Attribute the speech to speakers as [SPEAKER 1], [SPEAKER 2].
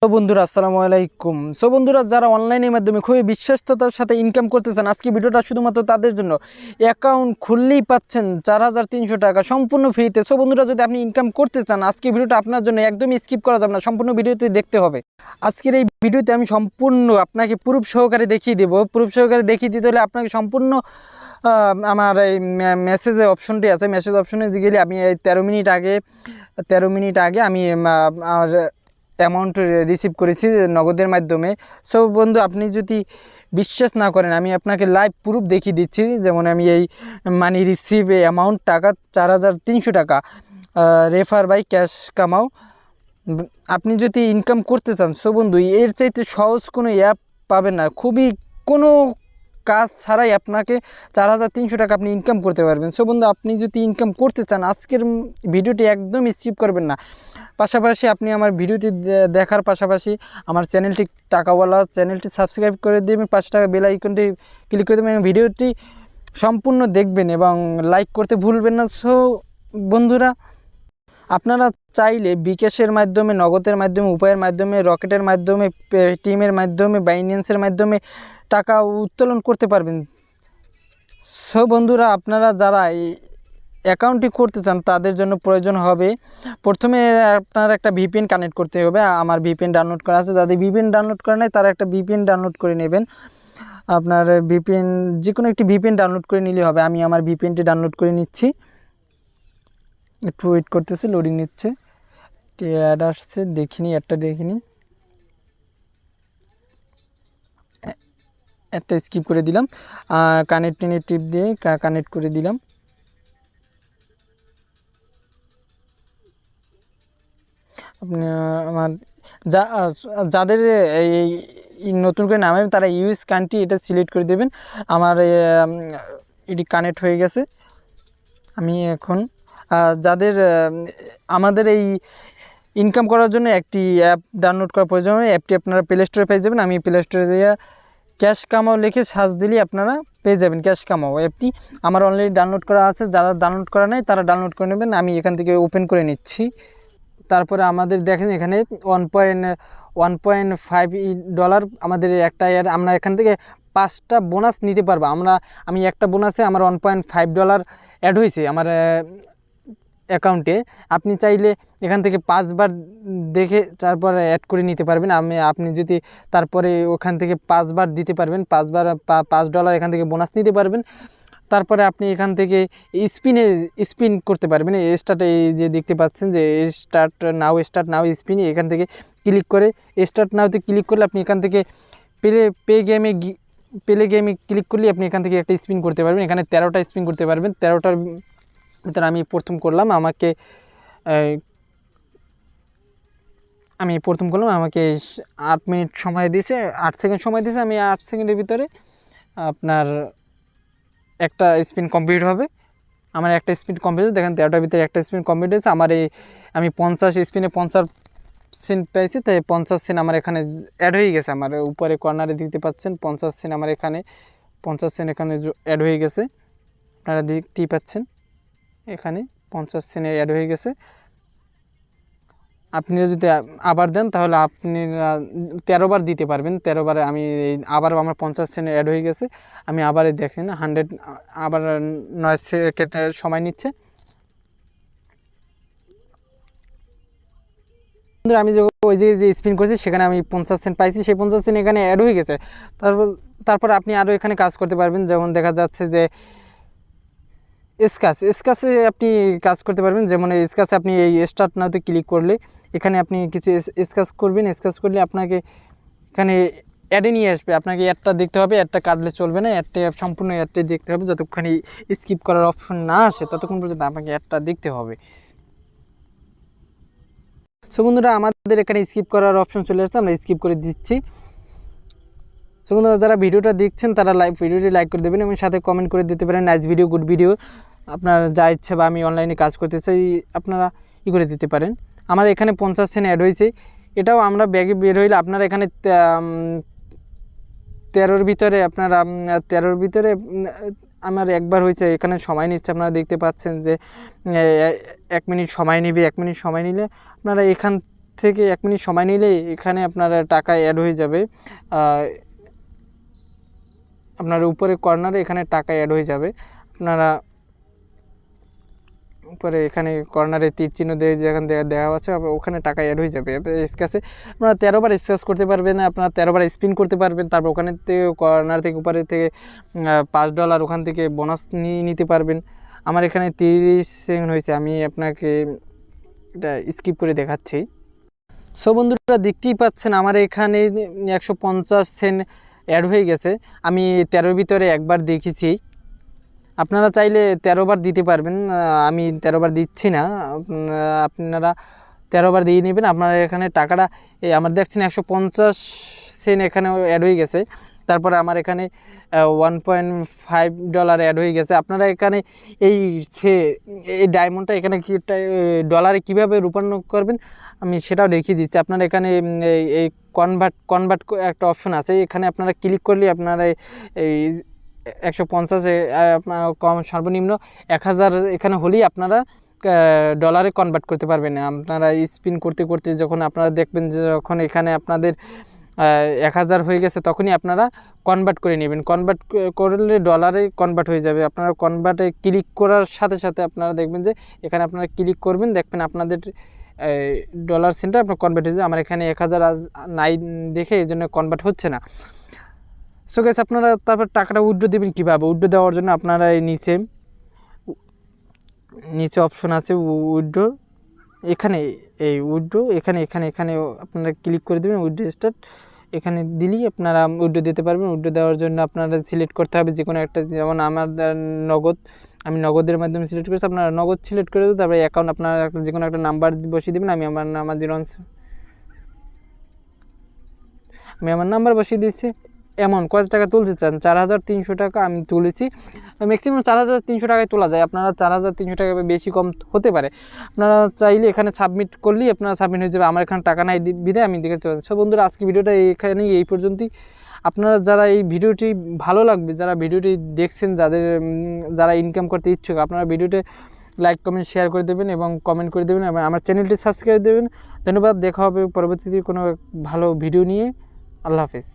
[SPEAKER 1] তো বন্ধুরা আসসালামু আলাইকুম। বন্ধুরা, যারা অনলাইনের মাধ্যমে খুবই বিশ্বস্ততার সাথে ইনকাম করতেছেন, আজকে ভিডিওটা শুধুমাত্র তাদের জন্য। অ্যাকাউন্ট খুললেই পাচ্ছেন 4,300 টাকা সম্পূর্ণ ফ্রিতে। বন্ধুরা, যদি আপনি ইনকাম করতে চান, আজকে ভিডিওটা আপনার জন্য একদমই স্কিপ করা যাবে না, সম্পূর্ণ ভিডিওতে দেখতে হবে। আজকের এই ভিডিওতে আমি সম্পূর্ণ আপনাকে প্রুফ সহকারে দেখিয়ে দেবো। প্রুফ সহকারে দেখিয়ে দিতে হলে আপনাকে সম্পূর্ণ আমার এই মেসেজে অপশনটি আছে, মেসেজ অপশনে গেলে আমি এই 13 মিনিট আগে আমি আর অ্যামাউন্ট রিসিভ করেছি নগদের মাধ্যমে। বন্ধু, আপনি যদি বিশ্বাস না করেন, আমি আপনাকে লাইভ প্রুফ দেখিয়ে দিচ্ছি। যেমন আমি এই মানি রিসিভ অ্যামাউন্ট টাকা 4,300 টাকা রেফার বাই ক্যাশ কামাও। আপনি যদি ইনকাম করতে চান বন্ধু, এর চাইতে সহজ কোনো অ্যাপ পাবেন না। খুবই কোনো কাজ ছাড়াই আপনাকে 4,300 টাকা আপনি ইনকাম করতে পারবেন। বন্ধু, আপনি যদি ইনকাম করতে চান, আজকের ভিডিওটি একদম স্কিপ করবেন না। পাশাপাশি আপনি আমার ভিডিওটি দেখার পাশাপাশি আমার চ্যানেলটি টাকাওয়ালা চ্যানেলটি সাবস্ক্রাইব করে দেবেন, 5 টাকা বেল আইকনটি ক্লিক করে দেবেন, ভিডিওটি সম্পূর্ণ দেখবেন এবং লাইক করতে ভুলবেন না। বন্ধুরা, আপনারা চাইলে বিকাশের মাধ্যমে, নগদের মাধ্যমে, উপায়ের মাধ্যমে, রকেটের মাধ্যমে, পেটিএমের মাধ্যমে, বাইন্যান্সের মাধ্যমে টাকা উত্তোলন করতে পারবেন। বন্ধুরা, আপনারা যারা এই অ্যাকাউন্টটি করতে চান, তাদের জন্য প্রয়োজন হবে প্রথমে আপনার একটা ভিপিএন কানেক্ট করতে হবে। আমার ভিপিএন ডাউনলোড করা আছে। যাদের ভিপিএন ডাউনলোড করা নেই, তারা একটা ভিপিএন ডাউনলোড করে নেবেন। আপনার ভিপিএন যে কোনো একটি ভিপিএন ডাউনলোড করে নিলে হবে। আমি আমার ভিপিএনটি ডাউনলোড করে নিচ্ছি, একটু ওয়েট করতেছে, লোডিং নিচ্ছে, অ্যাড আসছে, দেখিনি একটা দেখিনি, একটা স্কিপ করে দিলাম। কানেক্টিংয়ে টিপ দিয়ে কানেক্ট করে দিলাম। আপনি আমার যাদের এই নতুন করে নামে, তারা ইউএস কান্ট্রি এটা সিলেক্ট করে দেবেন। আমার এটি কানেক্ট হয়ে গেছে। আমি এখন যাদের আমাদের এই ইনকাম করার জন্য একটি অ্যাপ ডাউনলোড করার প্রয়োজন হয়। অ্যাপটি আপনারা প্লে স্টোরে পেয়ে যাবেন। আমি প্লে স্টোরে দিয়ে ক্যাশ কামাও লিখে সার্চ দিলে আপনারা পেয়ে যাবেন ক্যাশ কামাও অ্যাপটি। আমার অলরেডি ডাউনলোড করা আছে। যারা ডাউনলোড করা নেই, তারা ডাউনলোড করে নেবেন। আমি এখান থেকে ওপেন করে নিচ্ছি। তারপরে আমাদের দেখেন এখানে 1.5 ডলার আমাদের একটা আমরা এখান থেকে 5টা বোনাস নিতে পারবো। আমি একটা বোনাসে আমার 1.5 ডলার অ্যাড হয়েছে আমার অ্যাকাউন্টে। আপনি চাইলে এখান থেকে 5বার দেখে তারপরে অ্যাড করে নিতে পারবেন। আপনি যদি তারপরে ওখান থেকে 5বার দিতে পারবেন, 5বার 5 ডলার এখান থেকে বোনাস নিতে পারবেন। তারপরে আপনি এখান থেকে স্পিন করতে পারবেন। স্টার্ট, এই যে দেখতে পাচ্ছেন যে স্টার্ট নাও স্পিন, এখান থেকে ক্লিক করে স্টার্ট নাওতে ক্লিক করলে আপনি এখান থেকে প্লে গেমে ক্লিক করলে আপনি এখান থেকে একটা স্পিন করতে পারবেন। এখানে 13টা স্পিন করতে পারবেন। 13টার ভিতরে আমি প্রথম করলাম, আমাকে 8 মিনিট সময় দিয়েছে, 8 সেকেন্ড সময় দিয়েছে। আমি 8 সেকেন্ডের ভিতরে আপনার একটা স্পিন কমপ্লিট হবে। আমার একটা স্পিন কমপ্লিট হয়েছে, দেখেন 13টার ভিতরে একটা স্পিন কমপ্লিট হয়েছে। আমি 50 স্পিনে 50 সেন্ট পেয়েছি, তাই 50 সেন্ট আমার এখানে অ্যাড হয়ে গেছে। আমার উপরে কর্নারে দেখতে পাচ্ছেন 50 সেন্ট আমার এখানে 50 সেন্ট এখানে অ্যাড হয়ে গেছে। আপনারা দেখতেই পাচ্ছেন এখানে 50 সেন্ট অ্যাড হয়ে গেছে। আপনি যদি আবার দেন, তাহলে আপনি 13বার দিতে পারবেন। 13বারে আবার আমার 50 সেন্ট অ্যাড হয়ে গেছে। আমি আবার দেখেন 100 আবার 9 সেকেন্ড সময় নিচ্ছে। আমি ওই যে স্পিন করেছি, সেখানে আমি 50 সেন্ট পাইছি। সেই 50 সেন্ট এখানে অ্যাড হয়ে গেছে। তারপর আপনি আরও এখানে কাজ করতে পারবেন। যেমন দেখা যাচ্ছে যে স্কাচে আপনি কাজ করতে পারবেন। যেমন এই স্কাচে আপনি এই স্টার্ট নাওতে ক্লিক করলে এখানে আপনি কিছু স্কাচ করবেন। স্কাচ করলে আপনাকে এখানে অ্যাডে নিয়ে আসবে। আপনাকে অ্যাডটা দেখতে হবে, অ্যাডটা কাটলে চলবে না। সম্পূর্ণ অ্যাডটাই দেখতে হবে। যতক্ষণ স্কিপ করার অপশন না আসে, ততক্ষণ পর্যন্ত আপনাকে অ্যাডটা দেখতে হবে। বন্ধুরা, আমাদের এখানে স্কিপ করার অপশন চলে আসছে, আমরা স্কিপ করে দিচ্ছি। বন্ধুরা, যারা ভিডিওটা দেখছেন, তারা ভিডিওটি লাইক করে দেবেন এবং সাথে কমেন্ট করে দিতে পারেন নাইস ভিডিও, গুড ভিডিও। আপনার যা ইচ্ছে, বা আমি অনলাইনে কাজ করতে চাই, আপনারা করে দিতে পারেন। আমার এখানে 50 সেন্ট অ্যাড হয়েছে। এটাও আমরা ব্যাগে বের হইলে আপনার এখানে 13র ভিতরে আমার একবার হয়েছে। এখানে সময় নিচ্ছে, আপনারা দেখতে পাচ্ছেন যে 1 মিনিট সময় নেবে। 1 মিনিট সময় নিলে আপনারা এখান থেকে 1 মিনিট সময় নিলে এখানে আপনার টাকা অ্যাড হয়ে যাবে। আপনার উপরে কর্নারে এখানে টাকা অ্যাড হয়ে যাবে। আপনারা উপরে এখানে কর্নারে তীর চিহ্ন দিয়ে যেখানে দেওয়া আছে ওখানে টাকা অ্যাড হয়ে যাবে। স্ক্র্যাচে আপনারা 13 বার স্ক্র্যাচ করতে পারবেন, আপনারা 13 বার স্পিন করতে পারবেন। তারপর ওখানে থেকে কর্নার থেকে উপরে থেকে $5 ওখান থেকে বোনাস নিয়ে নিতে পারবেন। আমার এখানে 30 সেকেন্ড হয়েছে, আমি আপনাকে এটা স্কিপ করে দেখাচ্ছি। সো বন্ধুরা দেখতেই পাচ্ছেন আমার এখানে 150 সেন্ট অ্যাড হয়ে গেছে। আমি 13 ভিতরে একবার দেখেছি, আপনারা চাইলে 13 বার দিতে পারবেন। আমি 13 বার দিচ্ছি না, আপনারা 13 বার দিয়ে নেবেন। আপনারা এখানে টাকাটা আমার দেখছেন 150 সেন্ট এখানে অ্যাড হয়ে গেছে। তারপরে আমার এখানে $1.5 অ্যাড হয়ে গেছে। আপনারা এখানে এই ডায়মন্ডটা এখানে কি ডলারে কীভাবে রূপান্তর করবেন আমি সেটাও দেখিয়ে দিচ্ছি। আপনারা এখানে এই কনভার্ট একটা অপশন আছে, এখানে আপনারা ক্লিক করলে আপনারা এই 150 কম সর্বনিম্ন 1000 এখানে হলেই আপনারা ডলারে কনভার্ট করতে পারবেন। আপনারা স্পিন করতে করতে যখন আপনারা দেখবেন যে যখন এখানে আপনাদের 1000 হয়ে গেছে তখনই আপনারা কনভার্ট করে নেবেন। কনভার্ট করলে ডলারে কনভার্ট হয়ে যাবে। আপনারা কনভার্টে ক্লিক করার সাথে সাথে আপনারা দেখবেন যে এখানে আপনারা ক্লিক করবেন, দেখবেন আপনাদের ডলার সেন্টার আপনার কনভার্ট হয়ে যাবে। আমার এখানে 1000 আজ নাই দেখে এই জন্য কনভার্ট হচ্ছে না। সো গাইস আপনারা তারপর টাকাটা উইথড্র দেবেন কীভাবে? উইথড্র দেওয়ার জন্য আপনারা এই নিচে অপশন আছে উইথড্র, এখানে এই উইথড্র এখানে আপনারা ক্লিক করে দেবেন। উইথড্র স্টার্ট এখানে দিলেই আপনারা উইথড্র দিতে পারবেন। উইথড্র দেওয়ার জন্য আপনারা সিলেক্ট করতে হবে যে কোনো একটা, যেমন আমার নগদ, আমি নগদের মাধ্যমে সিলেক্ট করেছি। আপনারা নগদ সিলেক্ট করে দেবেন। তারপরে অ্যাকাউন্ট আপনারা যে কোনো একটা নাম্বার বসিয়ে দেবেন। আমি আমার নাম্বার বসিয়ে দিচ্ছি। এমন কত টাকা তুলতে চান? 4300 টাকা আমি তুলেছি। ম্যাক্সিমাম 4300 টাকায় তোলা যায়। আপনারা 4300 টাকা বেশি কম হতে পারে। আপনারা চাইলে এখানে সাবমিট করলেই আপনারা সাবমিট হয়ে যাবে। আমার এখানে টাকা নাই বিধায় আমি দেখে চলছি। সো বন্ধুরা আজকে ভিডিওটা এখানেই এই পর্যন্তই। আপনারা যারা এই ভিডিওটি ভালো লাগবে, যারা ভিডিওটি দেখছেন, যারা ইনকাম করতে ইচ্ছুক, আপনারা ভিডিওতে লাইক কমেন্ট শেয়ার করে দেবেন এবং কমেন্ট করে দেবেন এবং আমার চ্যানেলটি সাবস্ক্রাইব দেবেন। ধন্যবাদ। দেখা হবে পরবর্তীতে কোনো ভালো ভিডিও নিয়ে। আল্লাহ হাফেজ।